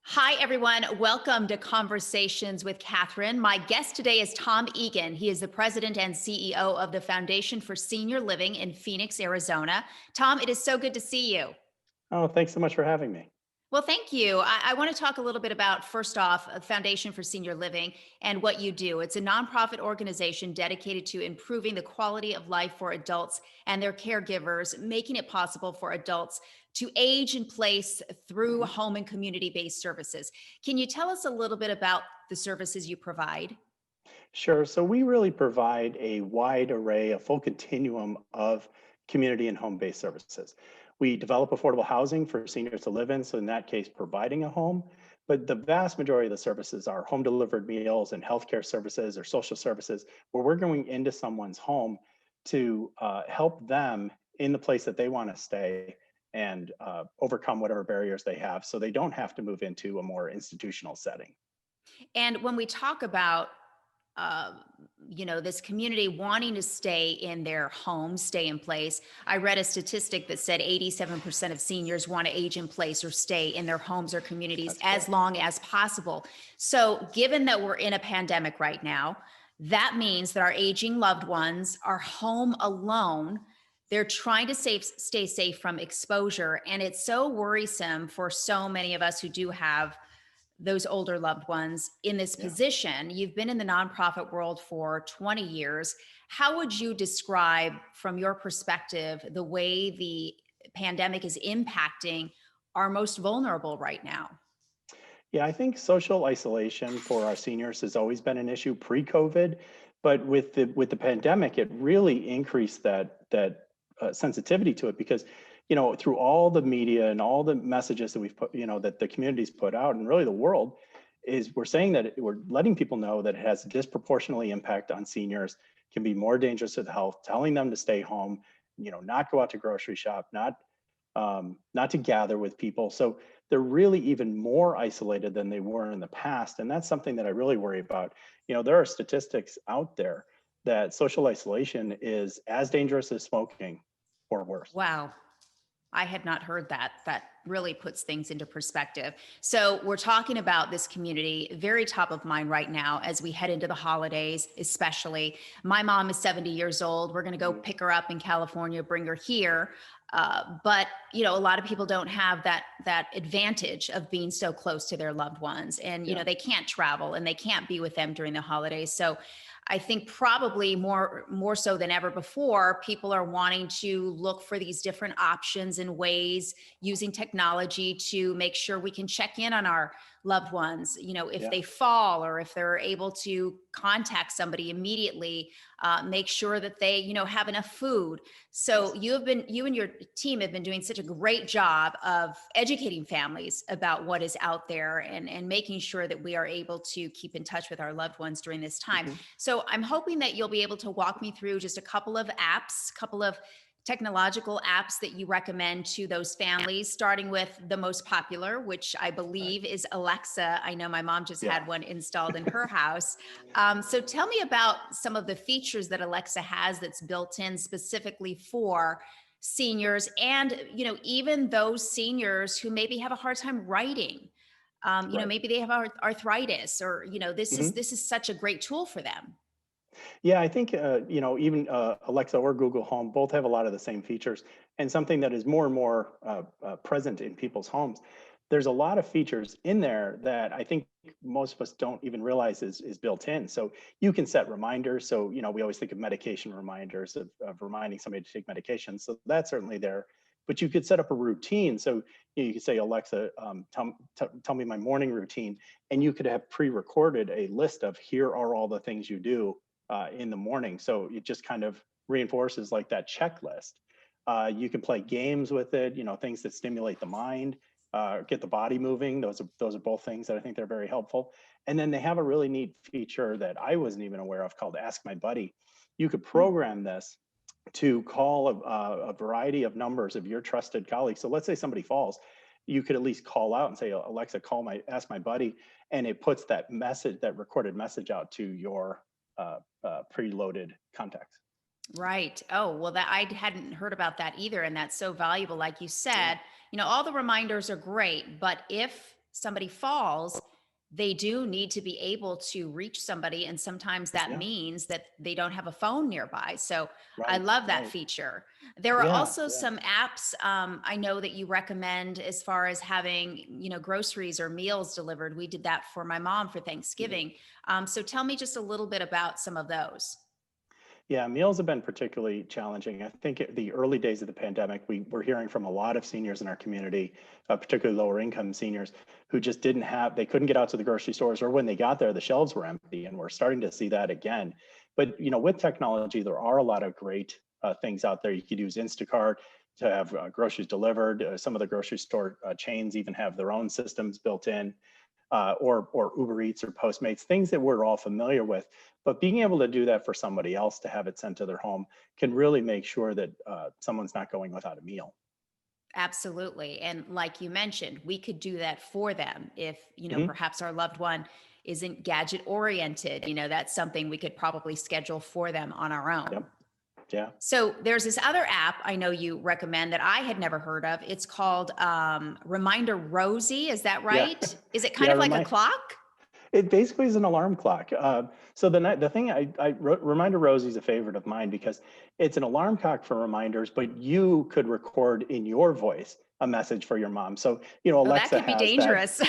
Hi, everyone. Welcome to Conversations with Catherine. My guest today is Tom Egan. He is the president and CEO of the Foundation for Senior Living in Phoenix, Arizona. Tom, it is so good to see you. Oh, thanks so much for having me. Well, thank you. I want to talk a little bit about, first off, Foundation for Senior Living and what you do. It's a nonprofit organization dedicated to improving the quality of life for adults and their caregivers, making it possible for adults to age in place through Mhm. home and community based services. Can you tell us a little bit about the services you provide? Sure. So we really provide a wide array, a full continuum of community and home-based services. We develop affordable housing for seniors to live in, so in that case, providing a home. But the vast majority of the services are home delivered meals and healthcare services or social services, where we're going into someone's home to help them in the place that they want to stay and overcome whatever barriers they have so they don't have to move into a more institutional setting. And when we talk about uh, this community wanting to stay in their homes, stay in place. I read a statistic that said 87% of seniors want to age in place or stay in their homes or communities That's as correct. long as possible. So, given that we're in a pandemic right now, that means that our aging loved ones are home alone. They're trying to stay safe from exposure. And it's so worrisome for so many of us who do have those older loved ones in this Yeah. position. You've been in the nonprofit world for 20 years. How would you describe, from your perspective, the way the pandemic is impacting our most vulnerable right now? Yeah, I think social isolation for our seniors has always been an issue pre-COVID, but with the pandemic, it really increased that sensitivity to it because through all the media and all the messages that we've put, that the communities put out, and really the world is we're saying that we're letting people know that it has disproportionately impact on seniors, can be more dangerous to the health, telling them to stay home, not go out to grocery shop, not to gather with people. So they're really even more isolated than they were in the past. And that's something that I really worry about. There are statistics out there that social isolation is as dangerous as smoking or worse. Wow. I had not heard that. That really puts things into perspective. So, we're talking about this community, very top of mind right now as we head into the holidays, especially. My mom is 70 years old. We're going to go Mhm. pick her up in California, bring her here. But a lot of people don't have that advantage of being so close to their loved ones, and Yeah. they can't travel and they can't be with them during the holidays. So, I think probably more so than ever before, people are wanting to look for these different options and ways using technology to make sure we can check in on our loved ones. If Yeah. they fall or if they're able to contact somebody immediately, make sure that they have enough food. So Yes. you and your team have been doing such a great job of educating families about what is out there and making sure that we are able to keep in touch with our loved ones during this time. Mhm. So I'm hoping that you'll be able to walk me through just a couple of apps, couple of technological apps that you recommend to those families, starting with the most popular, which I Right. believe is Alexa. I know my mom just Yeah. had one installed in her house. So tell me about some of the features that Alexa has that's built in specifically for seniors and even those seniors who maybe have a hard time writing. Right. Maybe they have arthritis, or this is Mhm. this is such a great tool for them. Yeah, I think even Alexa or Google Home both have a lot of the same features, and something that is more and more present in people's homes. There's a lot of features in there that I think most of us don't even realize is built in. So you can set reminders. So we always think of medication reminders of reminding somebody to take medication. So that's certainly there. But you could set up a routine. So you could say, Alexa, tell me my morning routine, and you could have pre-recorded a list of here are all the things you do in the morning. So it just kind of reinforces like that checklist. You can play games with it, things that stimulate the mind, get the body moving. Those are both things that I think they're very helpful. And then they have a really neat feature that I wasn't even aware of called Ask My Buddy. You could program this to call a variety of numbers of your trusted colleagues. So let's say somebody falls, you could at least call out and say, Alexa, ask my buddy, and it puts that message, that recorded message out to your preloaded contacts. Right. Oh, well, that I hadn't heard about that either. And that's so valuable. Like you Yeah. said, all the reminders are great, but if somebody falls, they do need to be able to reach somebody. And sometimes that Yeah, means that they don't have a phone nearby. So I right, love that right. feature. There are Yeah, also yeah. some apps I know that you recommend as far as having, groceries or meals delivered. We did that for my mom for Mhm. Thanksgiving. So tell me just a little bit about some of those. Yeah, meals have been particularly challenging. I think the early days of the pandemic, we were hearing from a lot of seniors in our community, particularly lower income seniors, who just didn't have, they couldn't get out to the grocery stores, or when they got there, the shelves were empty. And we're starting to see that again. But with technology, there are a lot of great things out there. You could use Instacart to have groceries delivered. Some of the grocery store chains even have their own systems built in, or Uber Eats or Postmates, things that we're all familiar with. But being able to do that for somebody else to have it sent to their home can really make sure that someone's not going without a meal. Absolutely. And like you mentioned, we could do that for them if, Mhm. perhaps our loved one isn't gadget oriented. That's something we could probably schedule for them on our own. Yep. Yeah. So there's this other app I know you recommend that I had never heard of. It's called Reminder Rosie. Is that Yeah. right? Is it kind Yeah. of like a clock? It basically is an alarm clock. So the thing Reminder Rosie's a favorite of mine because it's an alarm clock for reminders, but you could record in your voice a message for your mom. So Oh, that Alexa could be has that. dangerous.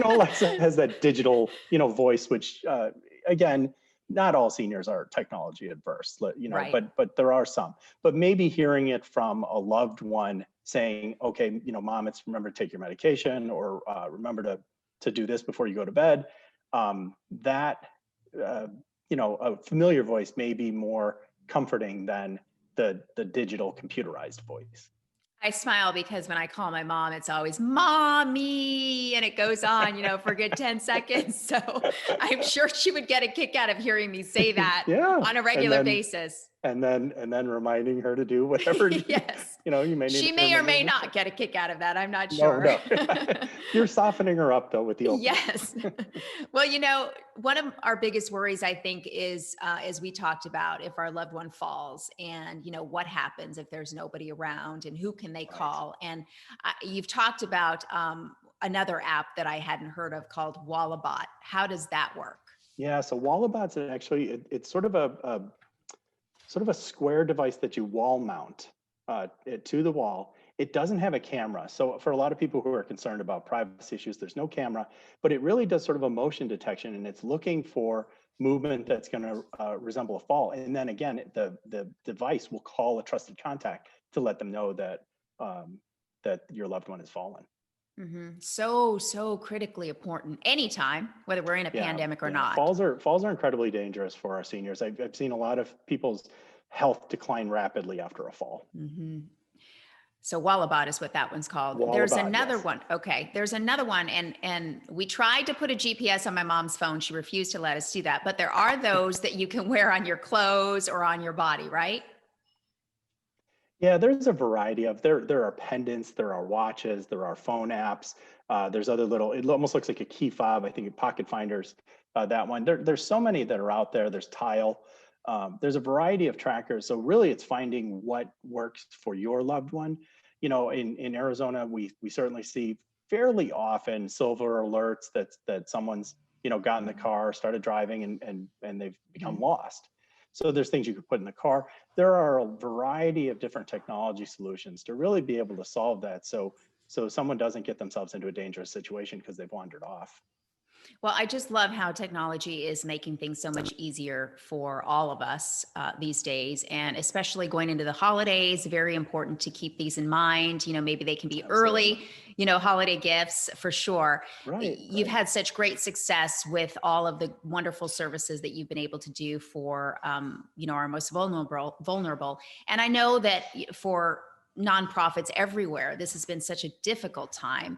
Alexa has that digital voice, which again, not all seniors are technology adverse, Right. but there are some. But maybe hearing it from a loved one saying, okay, mom, it's remember to take your medication, or remember to do this before you go to bed. That uh, a familiar voice may be more comforting than the digital computerized voice. I smile because when I call my mom, it's always mommy, and it goes on, for a good 10 seconds. So I'm sure she would get a kick out of hearing me say that Yeah, on a and regular then basis. reminding her to do whatever Yes. you may need She to may or remember may next time. not get a kick out of that. I'm not No, sure. no. You're softening her up though with the opening. Yes. Well, one of our biggest worries, I think, is as we talked about, if our loved one falls, and what happens if there's nobody around, and who can they Right. call? And you've talked about another app that I hadn't heard of called Wallabot. How does that work? Yeah, so Wallabots actually it's sort of a square device that you wall mount to the wall. It doesn't have a camera. So for a lot of people who are concerned about privacy issues, there's no camera, but it really does sort of a motion detection, and it's looking for movement that's going to resemble a fall. And then again, the device will call a trusted contact to let them know that that your loved one has fallen. So critically important anytime, whether we're in a Yeah, pandemic or yeah. not. Falls are incredibly dangerous for our seniors. I've seen a lot of people's health decline rapidly after a fall. hmm So Wallabout is what that one's called. There's Wallabout, another yes. one. Okay, there's another one, and we tried to put a GPS on my mom's phone. She refused to let us do that. But there are those that you can wear on your clothes or on your body, right? Yeah, there's a variety of there are pendants, there are watches, there are phone apps. There's other little. It almost looks like a key fob. I think pocket finders. That one. There's so many that are out there. There's Tile. There's a variety of trackers. So really, it's finding what works for your loved one. In Arizona, we certainly see fairly often silver alerts that someone's got in the car, started driving, and they've become Mhm. lost. So there's things you could put in the car. There are a variety of different technology solutions to really be able to solve that. So someone doesn't get themselves into a dangerous situation because they've wandered off. Well, I just love how technology is making things so much easier for all of us these days, and especially going into the holidays. Very important to keep these in mind. Maybe they can be Absolutely. early, holiday gifts for sure. Right, You've right. had such great success with all of the wonderful services that you've been able to do for, our most vulnerable. And I know that for nonprofits everywhere, this has been such a difficult time.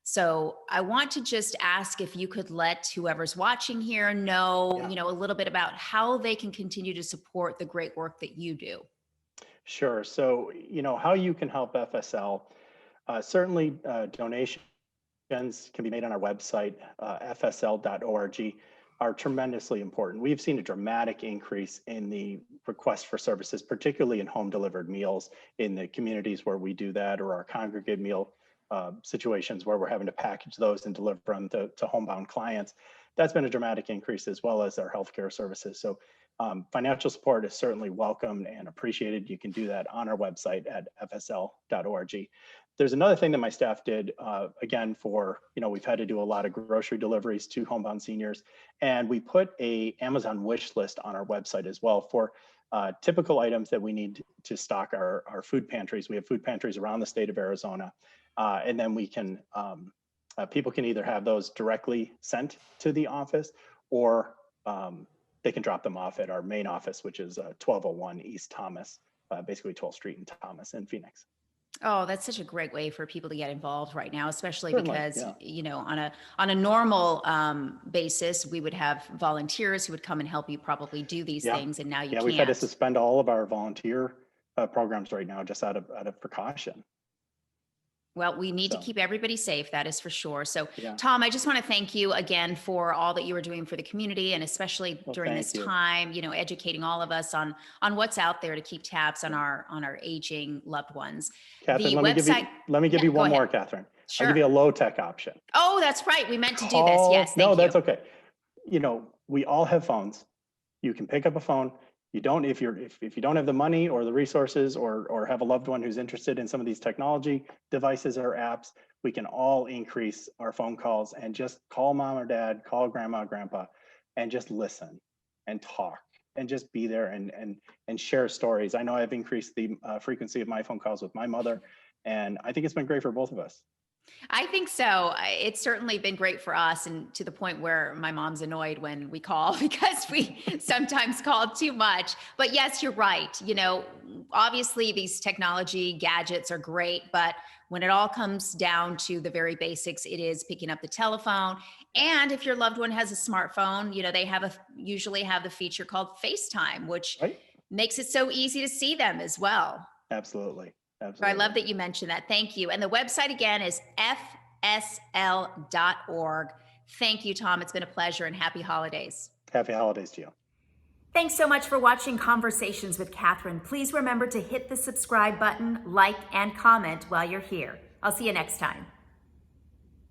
So I want to just ask if you could let whoever's watching here know, Yeah, a little bit about how they can continue to support the great work that you do. sure. So, how you can help FSL, certainly donations can be made on our website, fsl.org, are tremendously important. We've seen a dramatic increase in the request for services, particularly in home delivered meals in the communities where we do that, or our congregate meal situations where we're having to package those and deliver them to homebound clients. That's been a dramatic increase, as well as our healthcare services. So financial support is certainly welcomed and appreciated. You can do that on our website at fsl.org. There's another thing that my staff did, again, for, we've had to do a lot of grocery deliveries to homebound seniors, and we put a Amazon wish list on our website as well for typical items that we need to stock our food pantries. We have food pantries around the state of Arizona, and then we can, people can either have those directly sent to the office, or they can drop them off at our main office, which is 1201 East Thomas, basically 12th Street in Thomas in Phoenix. Oh, that's such a great way for people to get involved right now, especially Certainly, because, yeah. on a normal basis, we would have volunteers who would come and help you probably do these Yeah. things, and now you Yeah, can't. we've had to suspend all of our volunteer programs right now, just out of precaution. Well, we need to So, keep everybody safe, that is for sure. So, yeah. Tom, I just want to thank you again for all that you are doing for the community, and especially Well, during this thank you. time, educating all of us on what's out there to keep tabs on Yeah. our aging loved ones. Catherine, The let me give website. you Go one ahead. more, Catherine. I'll give Sure. you a low tech option. Oh, that's right. We meant to do this. Yes, No, thank you. that's okay. We all have phones. You can pick up a phone. You don't, if you don't have the money or the resources, or have a loved one who's interested in some of these technology devices or apps, we can all increase our phone calls and just call mom or dad, call grandma or grandpa, and just listen and talk and just be there and share stories. I know I've increased the frequency of my phone calls with my mother, and I think it's been great for both of us. I think so. It's certainly been great for us, and to the point where my mom's annoyed when we call because we sometimes call too much. But yes, you're right. Obviously these technology gadgets are great, but when it all comes down to the very basics, it is picking up the telephone. And if your loved one has a smartphone, they usually have the feature called FaceTime, which Right? makes it so easy to see them as well. Absolutely. So I Absolutely. love that you mentioned that. Thank you. And the website again is fsl.org. Thank you, Tom. It's been a pleasure, and happy holidays. Happy holidays to you. Thanks so much for watching Conversations with Catherine. Please remember to hit the subscribe button, like, and comment while you're here. I'll see you next time.